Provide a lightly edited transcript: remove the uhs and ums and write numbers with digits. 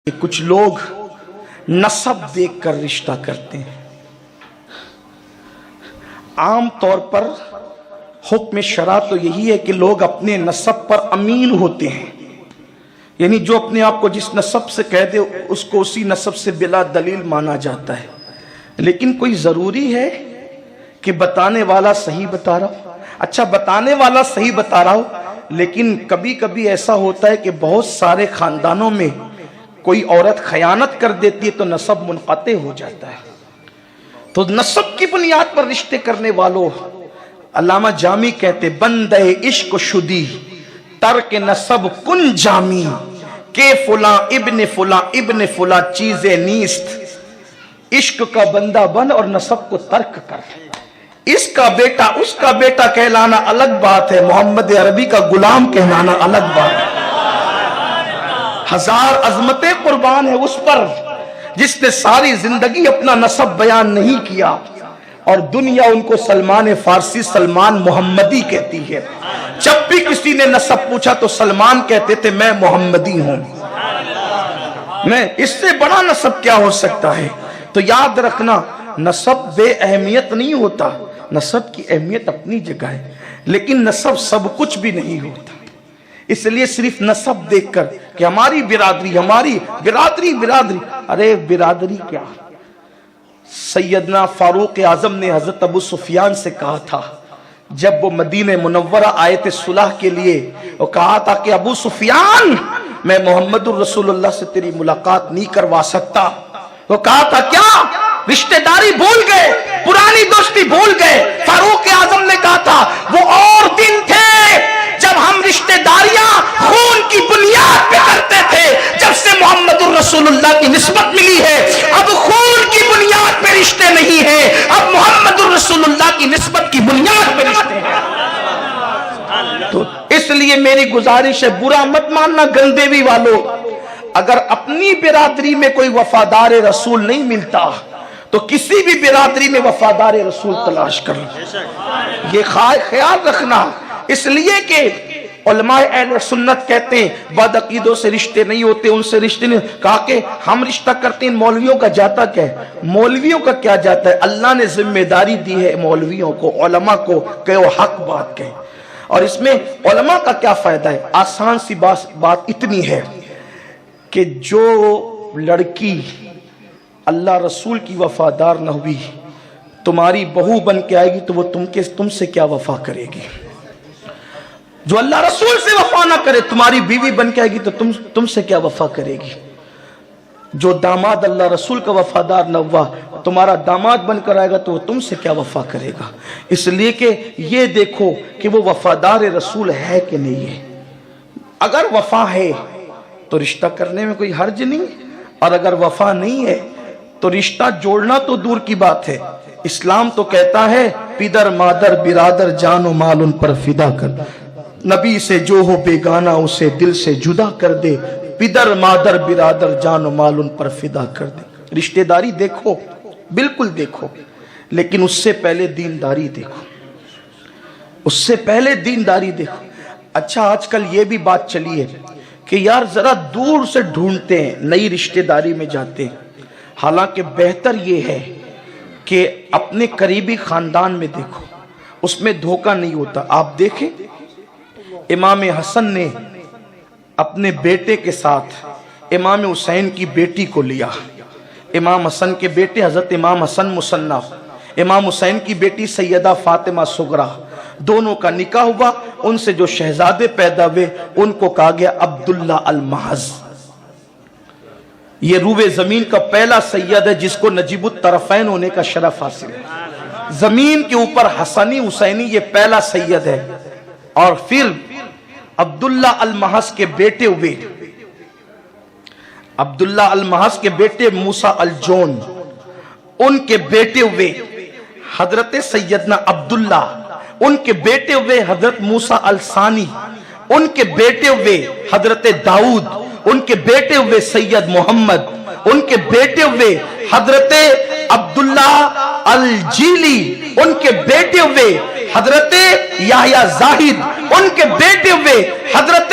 کہ کچھ لوگ نسب دیکھ کر رشتہ کرتے ہیں۔ عام طور پر حکم شرع تو یہی ہے کہ لوگ اپنے نسب پر امین ہوتے ہیں، یعنی جو اپنے آپ کو جس نسب سے کہہ دے اس کو اسی نسب سے بلا دلیل مانا جاتا ہے۔ لیکن کوئی ضروری ہے کہ بتانے والا صحیح بتا رہا ہو؟ اچھا، بتانے والا صحیح بتا رہا ہو، لیکن کبھی کبھی ایسا ہوتا ہے کہ بہت سارے خاندانوں میں کوئی عورت خیانت کر دیتی ہے تو نسب منقطع ہو جاتا ہے۔ تو نسب کی بنیاد پر رشتے کرنے والوں، علامہ جامی کہتے بندے عشق شدی ترک نسب کن جامی کہ فلاں ابن فلاں چیزیں نیست۔ عشق کا بندہ بن اور نسب کو ترک کر۔ اس کا بیٹا اس کا بیٹا کہلانا الگ بات ہے، محمد عربی کا غلام کہلانا الگ بات ہے۔ ہزار عظمتیں قربان ہے اس پر جس نے ساری زندگی اپنا نسب بیان نہیں کیا، اور دنیا ان کو سلمان فارسی سلمان محمدی کہتی ہے۔ جب بھی کسی نے نسب پوچھا تو سلمان کہتے تھے میں محمدی ہوں، میں اس سے بڑا نسب کیا ہو سکتا ہے۔ تو یاد رکھنا، نسب بے اہمیت نہیں ہوتا، نسب کی اہمیت اپنی جگہ ہے، لیکن نسب سب کچھ بھی نہیں ہوتا۔ اس لیے صرف نسب دیکھ کر کہ ہماری برادری ارے برادری کیا؟ سیدنا فاروق اعظم نے حضرت ابو سفیان سے کہا تھا جب وہ مدینہ منورہ آئے تھے صلح کے لیے، وہ کہا تھا کہ ابو سفیان میں محمد الرسول اللہ سے تیری ملاقات نہیں کروا سکتا۔ وہ کہا تھا کیا؟ رشتہ داری بھول گئے، پرانی دوستی بھول گئے۔ فاروق اعظم نے کہا تھا وہ اور دن تھے جب ہم رشتہ داریاں خون کی بنیاد پہ کرتے تھے، جب سے محمد الرسول اللہ کی نسبت ملی ہے اب خون کی بنیاد پہ رشتے نہیں ہیں، اب محمد الرسول اللہ کی نسبت کی بنیاد پہ رشتے ہیں۔ تو اس لیے میری گزارش ہے، برا مت ماننا گندیوی والوں، اگر اپنی برادری میں کوئی وفادار رسول نہیں ملتا تو کسی بھی برادری میں وفادار رسول تلاش کر لو۔ یہ خیال رکھنا، اس لیے کہ علماء اہل سنت کہتے ہیں بد عقیدوں سے رشتے نہیں ہوتے، ان سے رشتے نہیں۔ کہا کہ ہم رشتہ کرتے ہیں، مولویوں کا جاتا کیا ہے؟ مولویوں کا کیا جاتا ہے؟ اللہ نے ذمہ داری دی ہے مولویوں کو، علماء کو کہ وہ حق بات کہیں۔ اور اس میں علماء کا کیا فائدہ ہے؟ آسان سی بات اتنی ہے کہ جو لڑکی اللہ رسول کی وفادار نہ ہوئی، تمہاری بہو بن کے آئے گی تو وہ تم سے کیا وفا کرے گی؟ جو اللہ رسول سے وفا نہ کرے، تمہاری بیوی بن کے آئے گی تو تم سے کیا وفا کرے گی؟ جو داماد اللہ رسول کا وفادار نہ ہوا، تمہارا داماد بن کر آئے گا تو وہ تم سے کیا وفا کرے گا؟ اس لیے کہ یہ دیکھو کہ وہ وفادار رسول ہے کہ نہیں ہے۔ اگر وفا ہے تو رشتہ کرنے میں کوئی حرج نہیں، اور اگر وفا نہیں ہے تو رشتہ جوڑنا تو دور کی بات ہے۔ اسلام تو کہتا ہے پدر مادر برادر جان و مال ان پر فدا کر، نبی سے جو ہو بیگانہ اسے دل سے جدا کر دے، پدر مادر برادر جان و مال ان پر فدا کر دے۔ رشتہ داری دیکھو، بالکل دیکھو، لیکن اس سے پہلے دینداری دیکھو، اس سے پہلے دینداری دیکھو۔ اچھا، آج کل یہ بھی بات چلی ہے کہ یار ذرا دور سے ڈھونڈتے ہیں، نئی رشتہ داری میں جاتے ہیں، حالانکہ بہتر یہ ہے کہ اپنے قریبی خاندان میں دیکھو، اس میں دھوکہ نہیں ہوتا۔ آپ دیکھیں امام حسن نے اپنے بیٹے کے ساتھ امام حسین کی بیٹی کو لیا۔ امام حسن کے بیٹے حضرت امام حسن مصنف، امام حسین کی بیٹی سیدہ فاطمہ صغرا، دونوں کا نکاح ہوا۔ ان سے جو شہزادے پیدا ہوئے ان کو کہا گیا عبداللہ المحض۔ یہ روئے زمین کا پہلا سید ہے جس کو نجیب الطرفین ہونے کا شرف حاصل ہے۔ زمین کے اوپر حسنی حسینی یہ پہلا سید ہے۔ اور پھر عبداللہ المحض کے بیٹے ہوئے، عبداللہ المحض کے بیٹے موسیٰ الجون، ان کے بیٹے ہوئے حضرت سیدنا عبداللہ، ان کے بیٹے ہوئے حضرت موسیٰ الثانی، ان کے بیٹے ہوئے حضرت داؤد، ان کے بیٹے ہوئے سید محمد، ان کے بیٹے ہوئے حضرت عبداللہ الجیلی، ان کے بیٹے ہوئے حضرت یحییٰ زاہد، ان کے بیٹے ہوئے حضرت